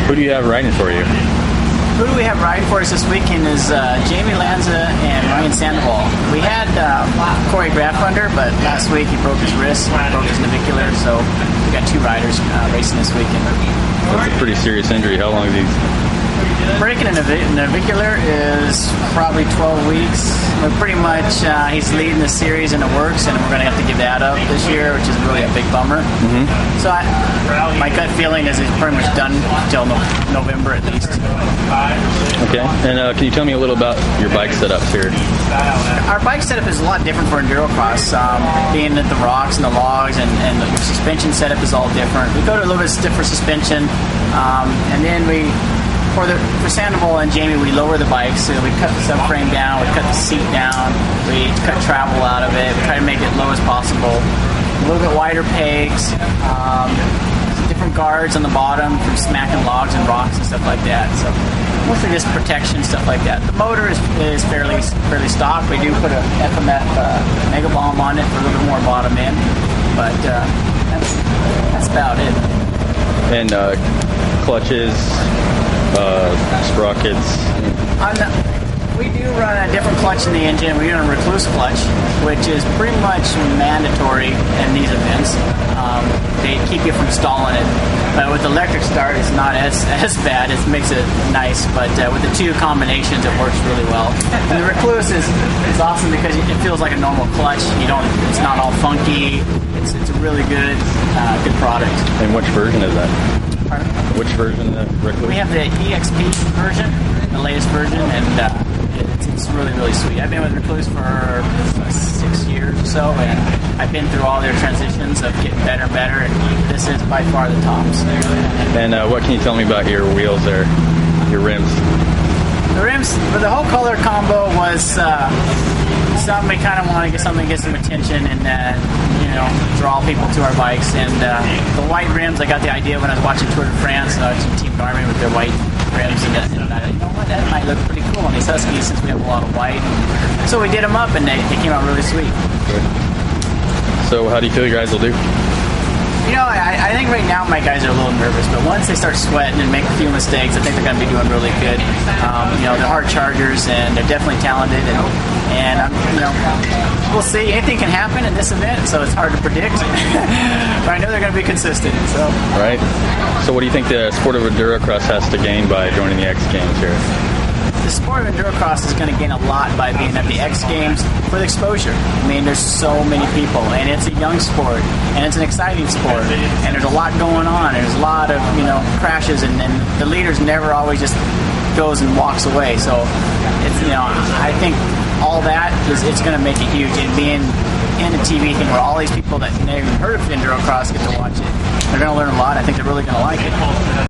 Who do you have riding for you? Who do we have riding for us this weekend is Jamie Lanza and Ryan Sandoval. We had Corey Graffunder, but last week he broke his wrist, broke his navicular, so we got two riders racing this weekend. That's a pretty serious injury. How long is he? Breaking a navicular is probably 12 weeks. But pretty much he's leading the series in the works, and we're going to have to give that up this year, which is really a big bummer. Mm-hmm. So my gut feeling is he's pretty much done until November at least. Okay. And can you tell me a little about your bike setups here? Our bike setup is a lot different for endurocross. Being at the rocks and the logs and the suspension setup is all different. We go to a little bit stiffer suspension, and then for Sandoval and Jamie, we lower the bikes. So we cut the subframe down, we cut the seat down, we cut travel out of it. We try to make it low as possible. A little bit wider pegs, different guards on the bottom from smacking logs and rocks and stuff like that. So mostly just protection, stuff like that. The motor is fairly stock. We do put a FMF Mega Bomb on it for a little bit more bottom end, but that's about it. And clutches, sprockets. We do run a different clutch in the engine. We run a Recluse clutch, which is pretty much mandatory in these events. They keep you from stalling it. But with electric start, it's not as bad. It makes it nice. But with the two combinations, it works really well. And the Recluse is awesome because it feels like a normal clutch. It's not all funky. It's a really good product. And which version is that? Pardon? Which version of the Recluse? We have the EXP version, the latest version, and it's really, really sweet. I've been with Recluse for 6 years or so, and I've been through all their transitions of getting better and better, and this is by far the tops. And what can you tell me about your wheels there, your rims? The rims, for the whole color combo was something we kind of want to get some attention and draw people to our bikes. And the white rims, I got the idea when I was watching Tour de France, Team Garmin with their white rims, and you know what, that might look pretty cool on these Huskies since we have a lot of white. So we did them up, and they came out really sweet. Good. So how do you feel you guys will do? I think right now my guys are a little nervous, but once they start sweating and make a few mistakes, I think they're going to be doing really good. They're hard chargers, and they're definitely talented, and we'll see. Anything can happen in this event, so it's hard to predict. But I know they're going to be consistent. So. Right. So what do you think the sport of endurocross has to gain by joining the X Games here? The sport of endurocross is going to gain a lot by being at the X Games for the exposure. I mean, there's so many people, and it's a young sport, and it's an exciting sport, and there's a lot going on. There's a lot of crashes, and the leaders never always just goes and walks away. So it's I think all that it's going to make it huge. And being in a TV thing where all these people that never even heard of endurocross get to watch it, they're going to learn a lot. I think they're really going to like it.